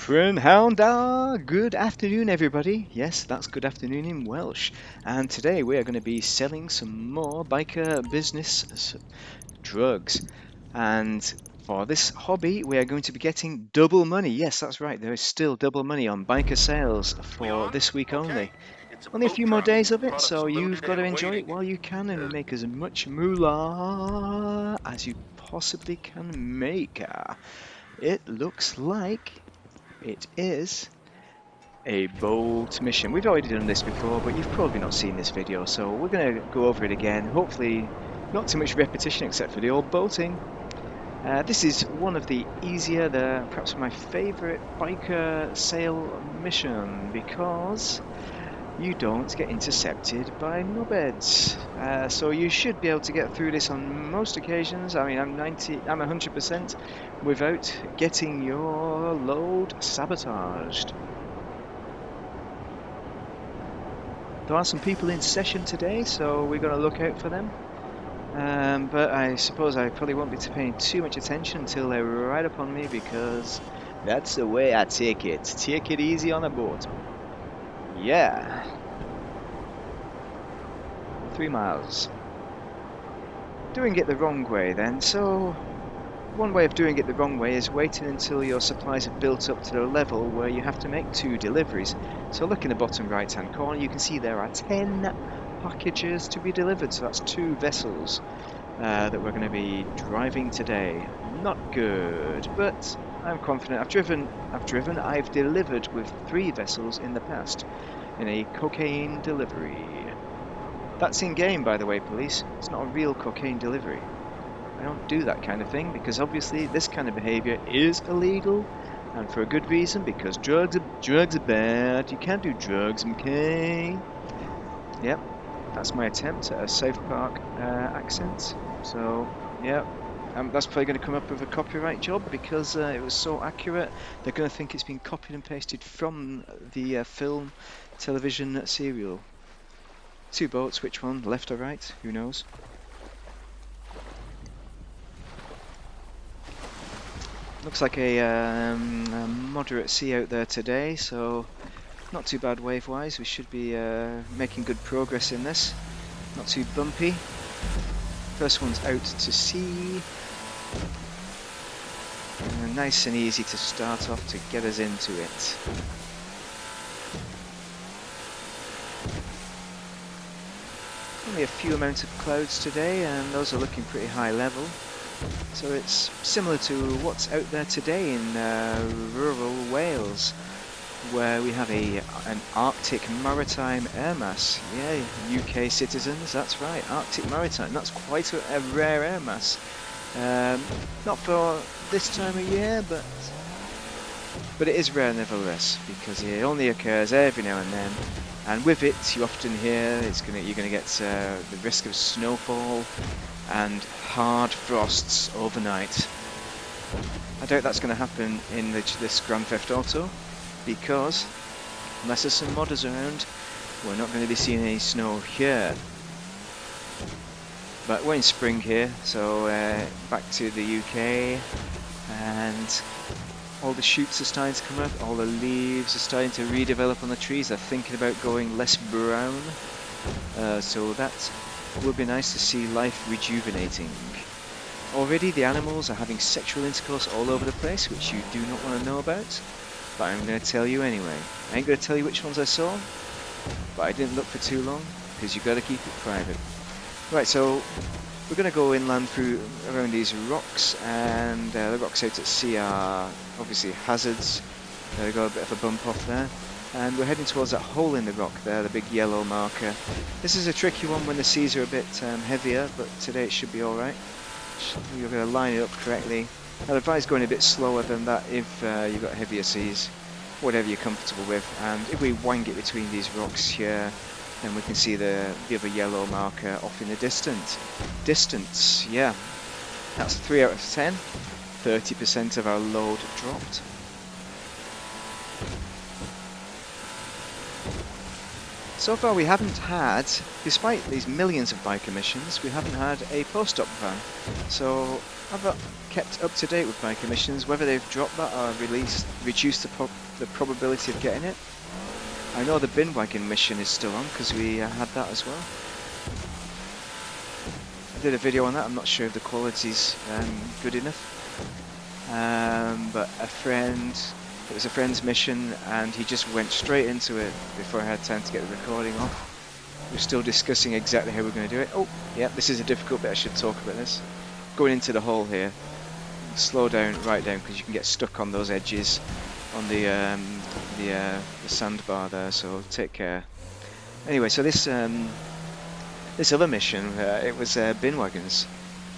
Different Hounda! Good afternoon, everybody. Yes, that's good afternoon in Welsh. And today we are going to be selling some more biker business drugs. And for this hobby, we are going to be getting double money. Yes, that's right. There is still double money on biker sales for this week only. Only a few more days of it, so you've got to enjoy it while you can and make as much moolah as you possibly can make. It looks like it is a bolt mission. We've already done this before, but you've probably not seen this video, so we're going to go over it again. Hopefully not too much repetition except for the old bolting. This is one of the easier, perhaps my favorite biker sale mission because you don't get intercepted by knobheads. So you should be able to get through this on most occasions. I mean, I'm 100% without getting your load sabotaged. There are some people in session today, so we're going to look out for them. But I suppose I probably won't be paying too much attention until they're right up on me, because that's the way I take it. Take it easy on a boat. Yeah. 3 miles. Doing it the wrong way then. So one way of doing it the wrong way is waiting until your supplies have built up to the level where you have to make 2 deliveries. So look in the bottom right hand corner, you can see there are 10 packages to be delivered. So that's 2 vessels that we're going to be driving today. Not good, but I'm confident. I've delivered with 3 vessels in the past in a cocaine delivery. That's in game, by the way, police. It's not a real cocaine delivery. I don't do that kind of thing because obviously this kind of behavior is illegal, and for a good reason, because drugs are bad. You can't do drugs, okay? Yep, that's my attempt at a South Park accent. So, yeah, that's probably going to come up with a copyright job because it was so accurate. They're going to think it's been copied and pasted from the film, television serial. 2 boats, which one, left or right? Who knows? Looks like a moderate sea out there today, so not too bad wave-wise. We should be making good progress in this. Not too bumpy. First one's out to sea. Nice and easy to start off to get us into it. Only a few amounts of clouds today, and those are looking pretty high level. So it's similar to what's out there today in rural Wales, where we have an Arctic Maritime air mass. Yeah, UK citizens, that's right, Arctic Maritime. That's quite a rare air mass. Not for this time of year, but it is rare nevertheless, because it only occurs every now and then. And with it, you often hear you're going to get the risk of snowfall and hard frosts overnight. I doubt that's going to happen in this Grand Theft Auto, because unless there's some modders around, we're not going to be seeing any snow here. But we're in spring here, so back to the UK, and all the shoots are starting to come up, all the leaves are starting to redevelop on the trees. They're thinking about going less brown, so that would be nice to see life rejuvenating. Already the animals are having sexual intercourse all over the place, which you do not want to know about, but I'm going to tell you anyway. I ain't going to tell you which ones I saw, but I didn't look for too long, because you've got to keep it private. Right, so we're going to go inland around these rocks, and the rocks out at sea are obviously hazards. We've got a bit of a bump off there. And we're heading towards that hole in the rock there, the big yellow marker. This is a tricky one when the seas are a bit heavier, but today it should be alright. You're going to line it up correctly. I'd advise going a bit slower than that if you've got heavier seas, whatever you're comfortable with. And if we wang it between these rocks here, then we can see the other yellow marker off in the distance. Yeah, that's 3 out of 10. 30% of our load dropped. So far we haven't had, despite these millions of biker missions, we haven't had a post-op van. So I've not kept up to date with biker missions, whether they've dropped that or reduced the probability of getting it. I know the bin wagon mission is still on because we had that as well. I did a video on that. I'm not sure if the quality's good enough. But it was a friend's mission and he just went straight into it before I had time to get the recording off. We're still discussing exactly how we're going to do it. Oh, yeah, this is a difficult bit. I should talk about this. Going into the hole here. Slow down, right down, because you can get stuck on those edges on the sandbar there, so take care. Anyway, so this other mission, it was bin wagons,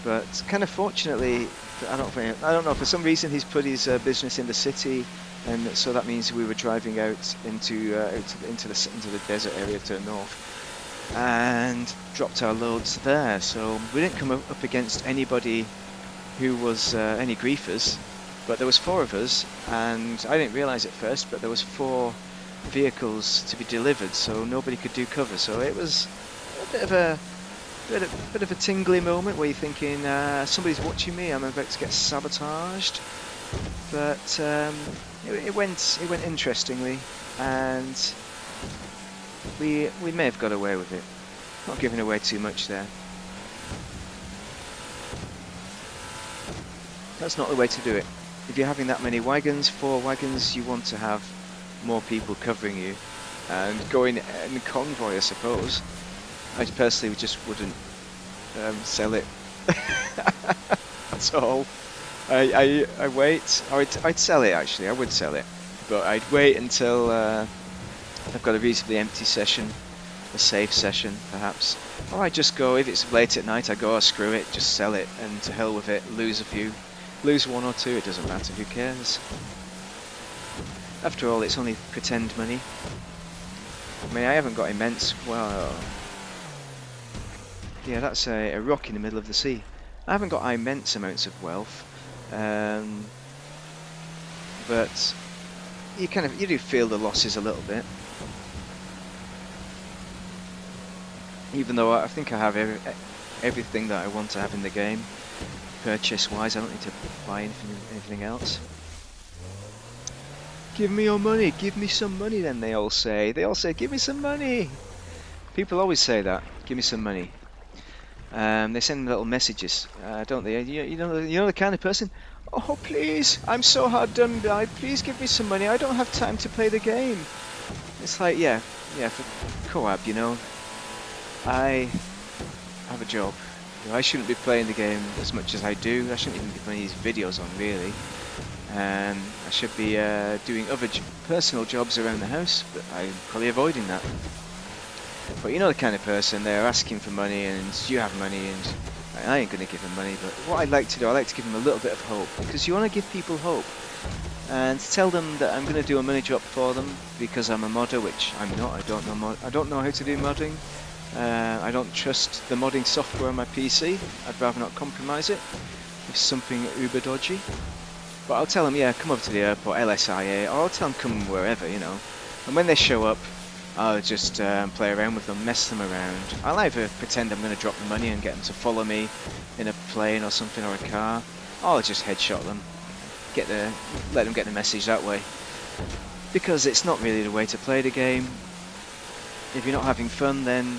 but kind of fortunately, I don't know, for some reason he's put his business in the city, and so that means we were driving out into the desert area to the north, and dropped our loads there. So we didn't come up against anybody who was any griefers, but there was 4 of us, and I didn't realise at first, but there was 4 vehicles to be delivered, so nobody could do cover. So it was a bit of a tingly moment where you're thinking, somebody's watching me, I'm about to get sabotaged. But it went interestingly, and we may have got away with it. Not giving away too much there. That's not the way to do it. If you're having that many wagons, 4 wagons, you want to have more people covering you and going in convoy, I suppose. I personally just wouldn't sell it at all. I wait. I'd sell it actually. I would sell it, but I'd wait until I've got a reasonably empty session, a safe session perhaps. Or I just go, if it's late at night, I go, oh, screw it, just sell it, and to hell with it. Lose 1 or 2, it doesn't matter, who cares? After all, it's only pretend money. I mean, I haven't got immense, well, yeah, that's a rock in the middle of the sea. I haven't got immense amounts of wealth, but you do feel the losses a little bit. Even though I think I have everything that I want to have in the game. Purchase-wise, I don't need to buy anything else. Give me your money, give me some money, then they all say. They all say, give me some money. People always say that, give me some money. They send little messages, don't they? You know the kind of person, oh please, I'm so hard done by, please give me some money, I don't have time to play the game. It's like, yeah, for co-op, you know, I have a job. I shouldn't be playing the game as much as I do. I shouldn't even be putting these videos on, really. I should be doing other personal jobs around the house, but I'm probably avoiding that. But you know the kind of person, they're asking for money and you have money, and I ain't going to give them money. But what I like to do, I like to give them a little bit of hope, because you want to give people hope. And tell them that I'm going to do a money drop for them because I'm a modder, which I'm not. I don't know how to do modding. I don't trust the modding software on my PC. I'd rather not compromise it with something uber dodgy. But I'll tell them, yeah, come over to the airport, LSIA, or I'll tell them come wherever, you know. And when they show up, I'll just play around with them, mess them around. I'll either pretend I'm going to drop the money and get them to follow me in a plane or something, or a car, or I'll just headshot them, let them get the message that way. Because it's not really the way to play the game. If you're not having fun, then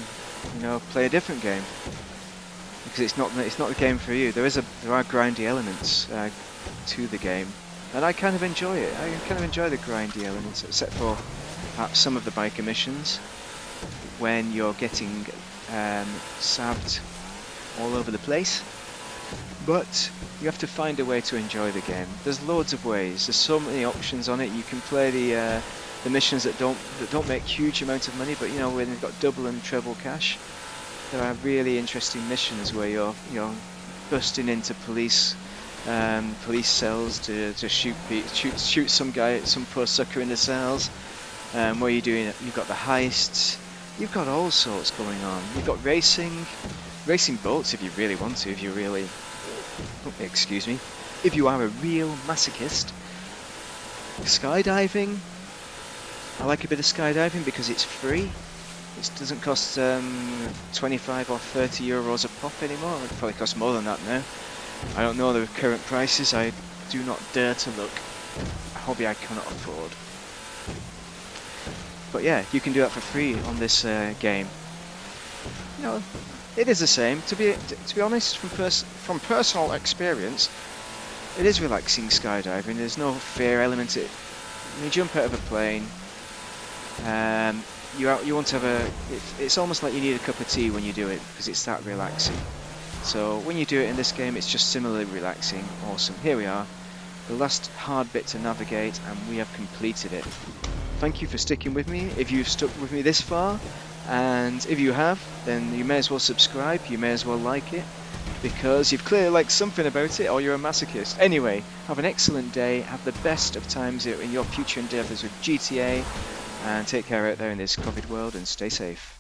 you know, play a different game, because it's not the game for you. There are grindy elements to the game, and I kind of enjoy it. I kind of enjoy the grindy elements, except for perhaps some of the biker missions when you're getting sabbed all over the place. But you have to find a way to enjoy the game. There's loads of ways. There's so many options on it. You can play the missions that don't make huge amounts of money, but you know, when you've got double and treble cash, there are really interesting missions where you're busting into police cells to shoot some poor sucker in the cells. Where you've got the heists, you've got all sorts going on. You've got racing boats if you really want to, if you are a real masochist. Skydiving. I like a bit of skydiving because it's free. It doesn't cost 25 or 30 euros a pop anymore. It probably costs more than that now. I don't know the current prices. I do not dare to look. A hobby I cannot afford. But yeah, you can do that for free on this game. You know, it is the same. To be honest, from personal experience, it is relaxing skydiving. There's no fear element. When you jump out of a plane, you want to have a. It's almost like you need a cup of tea when you do it because it's that relaxing. So when you do it in this game, it's just similarly relaxing. Awesome. Here we are, the last hard bit to navigate, and we have completed it. Thank you for sticking with me. If you've stuck with me this far, and if you have, then you may as well subscribe. You may as well like it, because you've clearly liked something about it, or you're a masochist. Anyway, have an excellent day. Have the best of times in your future endeavours with GTA, and take care out there in this COVID world, and stay safe.